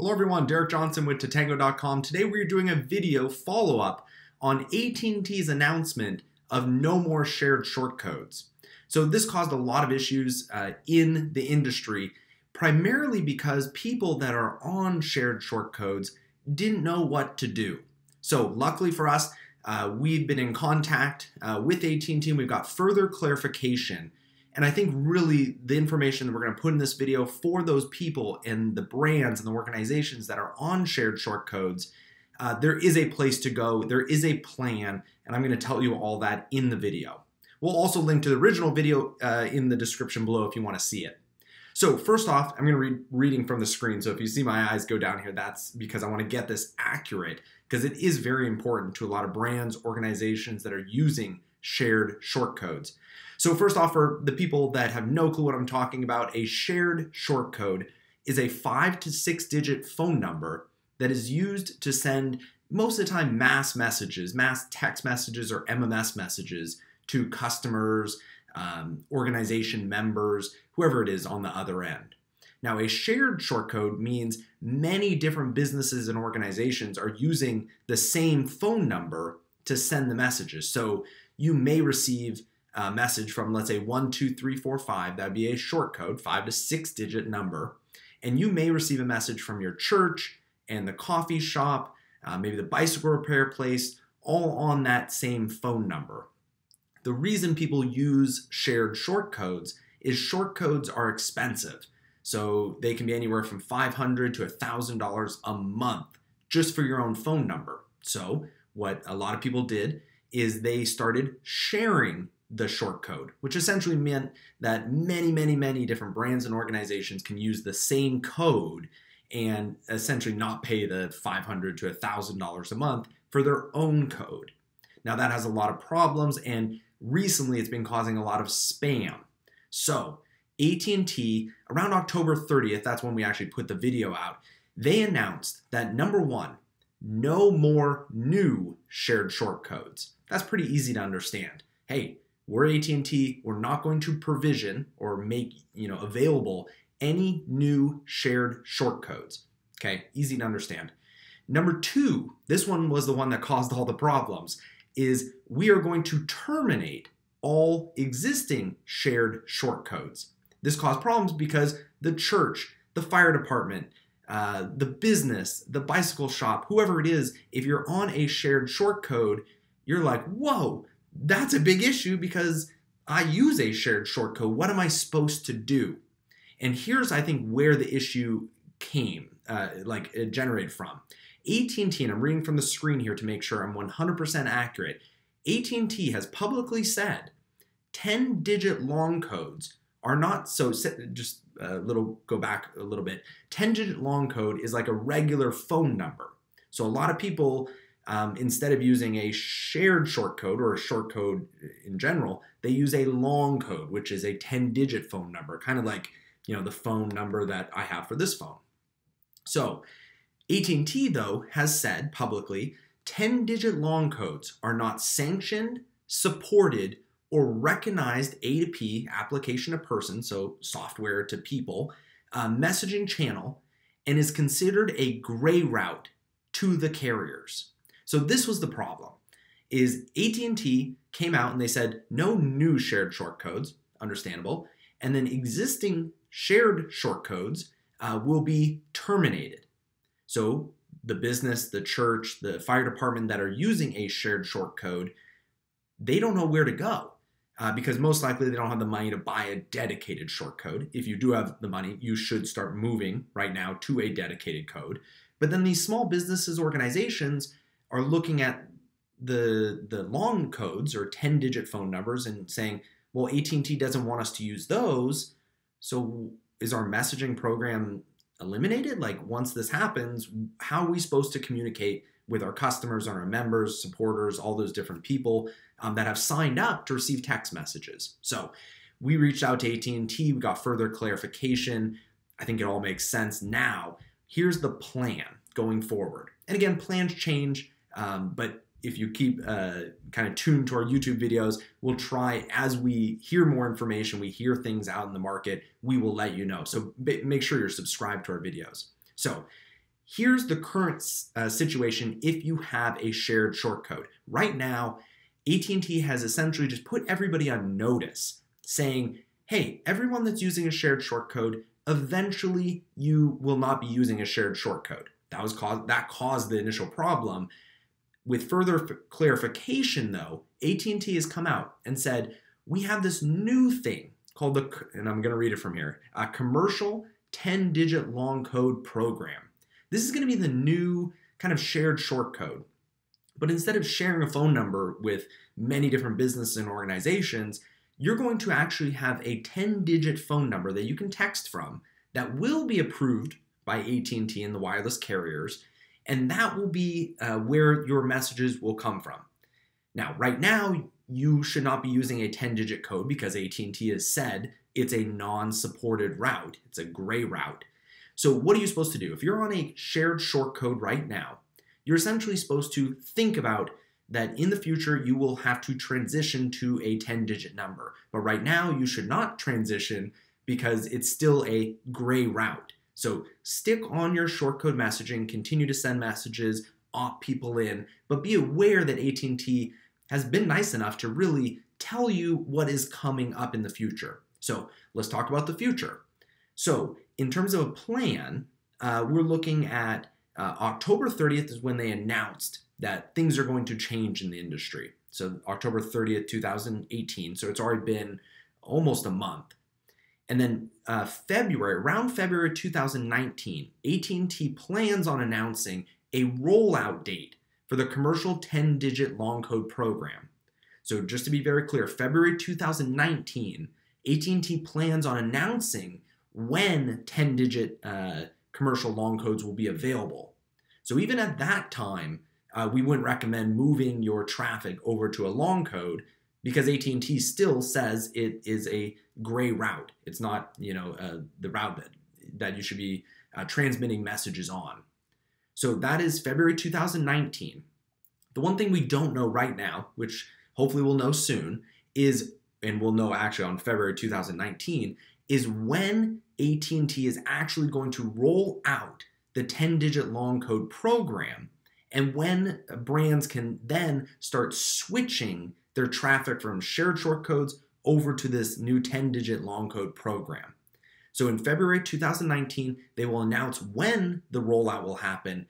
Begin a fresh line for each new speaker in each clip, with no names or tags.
Hello everyone, Derek Johnson with Tatango.com. Today we're doing a video follow-up on AT&T's announcement of no more shared shortcodes. So this caused a lot of issues in the industry, primarily because people that are on shared shortcodes didn't know what to do. So luckily for us, we've been in contact with AT&T and we've got further clarification. And I think really the information that we're going to put in this video for those people and the brands and the organizations that are on shared shortcodes, there is a place to go, there is a plan, and I'm going to tell you all that in the video. We'll also link to the original video in the description below if you want to see it. So first off, I'm going to be reading from the screen. So if you see my eyes go down here, that's because I want to get this accurate, because it is very important to a lot of brands, organizations that are using shared shortcodes. So first off, for the people that have no clue what I'm talking about, a shared shortcode is a 5 to 6 digit phone number that is used to send, most of the time, mass messages, mass text messages or MMS messages to customers, organization members, whoever it is on the other end. Now, a shared shortcode means many different businesses and organizations are using the same phone number to send the messages. So you may receive a message from, let's say, 12345, that'd be a short code, 5 to 6 digit number. And you may receive a message from your church and the coffee shop, maybe the bicycle repair place, all on that same phone number. The reason people use shared short codes is short codes are expensive. So they can be anywhere from $500 to $1,000 a month just for your own phone number. So what a lot of people did is they started sharing the short code, which essentially meant that many different brands and organizations can use the same code and essentially not pay the $500 to $1,000 a month for their own code. Now that has a lot of problems, and recently it's been causing a lot of spam. So AT&T, around October 30th, that's when we actually put the video out, they announced that number one, no more new shared short codes. That's pretty easy to understand. Hey, we're AT&T, we're not going to provision or make available any new shared short codes. Okay, easy to understand. Number two, this one was the one that caused all the problems, is we are going to terminate all existing shared short codes. This caused problems because the church, the fire department, the business, the bicycle shop, whoever it is, if you're on a shared short code, you're like, whoa, that's a big issue because I use a shared short code. What am I supposed to do? And here's, I think, where the issue came, it generated from. AT&T, and I'm reading from the screen here to make sure I'm 100% accurate, AT&T has publicly said 10-digit long codes are not, so just go back a little bit, 10-digit long code is like a regular phone number. So a lot of people, instead of using a shared short code or a short code in general, they use a long code, which is a 10-digit phone number, kind of like the phone number that I have for this phone. So AT&T, though, has said publicly 10-digit long codes are not sanctioned, supported, or recognized A2P, application to person, so software to people, messaging channel, and is considered a gray route to the carriers. So this was the problem, is AT&T came out and they said no new shared short codes, understandable, and then existing shared short codes will be terminated. So the business, the church, the fire department that are using a shared short code, they don't know where to go because most likely they don't have the money to buy a dedicated short code. If you do have the money, you should start moving right now to a dedicated code. But then these small businesses, organizations are looking at the long codes or 10-digit phone numbers and saying, well, AT&T doesn't want us to use those, so is our messaging program eliminated? Like, once this happens, how are we supposed to communicate with our customers and our members, supporters, all those different people that have signed up to receive text messages? So we reached out to AT&T, we got further clarification. I think it all makes sense now. Here's the plan going forward. And again, plans change, but if you keep kind of tuned to our YouTube videos, we'll try, as we hear more information, we hear things out in the market, we will let you know. So make sure you're subscribed to our videos. So Here's the current situation if you have a shared short code. Right now, AT&T has essentially just put everybody on notice saying, hey, everyone that's using a shared short code, eventually you will not be using a shared short code. That caused the initial problem. With further clarification though, AT&T has come out and said, we have this new thing called and I'm going to read it from here, a commercial 10-digit long code program. This is going to be the new kind of shared short code. But instead of sharing a phone number with many different businesses and organizations, you're going to actually have a 10-digit phone number that you can text from that will be approved by AT&T and the wireless carriers, and that will be where your messages will come from. Now, right now, you should not be using a 10-digit code because AT&T has said it's a non-supported route. It's a gray route. So what are you supposed to do? If you're on a shared short code right now, you're essentially supposed to think about that in the future you will have to transition to a 10-digit number. But right now you should not transition because it's still a gray route. So stick on your short code messaging, continue to send messages, opt people in, but be aware that AT&T has been nice enough to really tell you what is coming up in the future. So let's talk about the future. So in terms of a plan, we're looking at October 30th is when they announced that things are going to change in the industry. So October 30th, 2018. So it's already been almost a month. And then around February 2019, AT&T plans on announcing a rollout date for the commercial 10-digit long code program. So just to be very clear, February 2019, AT&T plans on announcing when 10-digit commercial long codes will be available. So even at that time, we wouldn't recommend moving your traffic over to a long code because AT&T still says it is a gray route. It's not, the route that you should be transmitting messages on. So that is February 2019. The one thing we don't know right now, which hopefully we'll know soon, is, and we'll know actually on February 2019, is when AT&T is actually going to roll out the 10-digit long code program and when brands can then start switching their traffic from shared short codes over to this new 10-digit long code program. So in February 2019, they will announce when the rollout will happen,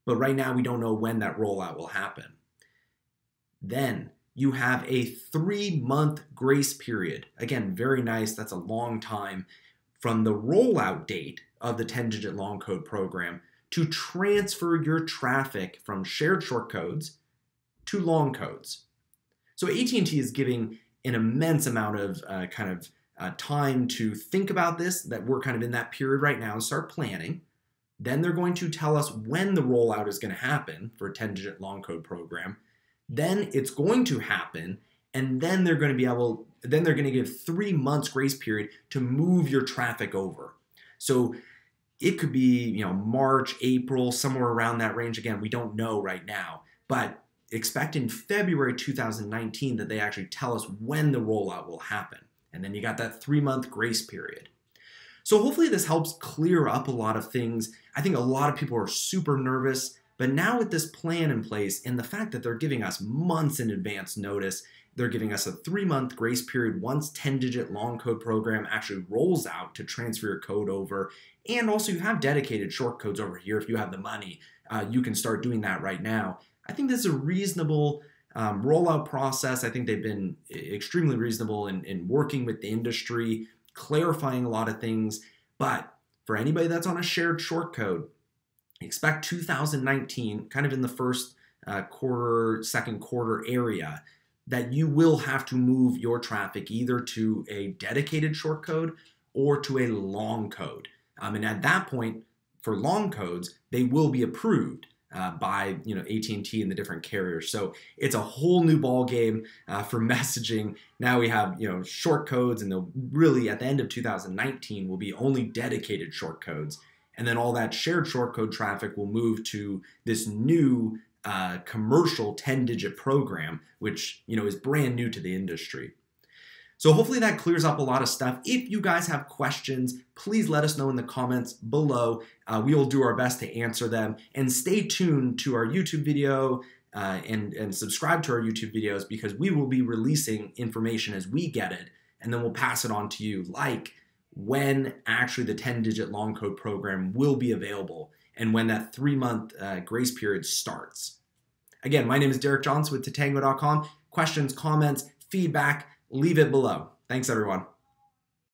but right now we don't know when that rollout will happen. Then you have a 3-month grace period. Again, very nice. That's a long time from the rollout date of the 10-digit long code program to transfer your traffic from shared short codes to long codes. So AT&T is giving an immense amount of time to think about this, that we're kind of in that period right now and start planning. Then they're going to tell us when the rollout is going to happen for a 10-digit long code program. Then it's going to happen, and then they're going to give 3 months grace period to move your traffic over. So it could be, March, April, somewhere around that range. Again, we don't know right now, but expect in February 2019 that they actually tell us when the rollout will happen. And then you got that 3-month grace period. So hopefully this helps clear up a lot of things. I think a lot of people are super nervous, but now with this plan in place and the fact that they're giving us months in advance notice, they're giving us a 3-month grace period once 10-digit long code program actually rolls out to transfer your code over. And also you have dedicated short codes over here. If you have the money, you can start doing that right now. I think this is a reasonable rollout process. I think they've been extremely reasonable in working with the industry, clarifying a lot of things. But for anybody that's on a shared short code, expect 2019, kind of in the first quarter, second quarter area, that you will have to move your traffic either to a dedicated short code or to a long code. And at that point, for long codes, they will be approved by AT&T and the different carriers. So it's a whole new ball game for messaging. Now we have short codes, and they'll really at the end of 2019 will be only dedicated short codes, and then all that shared short code traffic will move to this new commercial 10-digit program, which is brand new to the industry. So hopefully that clears up a lot of stuff. If you guys have questions, please let us know in the comments below. We will do our best to answer them. And stay tuned to our YouTube video and subscribe to our YouTube videos, because we will be releasing information as we get it, and then we'll pass it on to you, like when actually the 10-digit long code program will be available and when that 3-month grace period starts. Again, my name is Derek Johnson with Tatango.com. Questions, comments, feedback, leave it below. Thanks, everyone.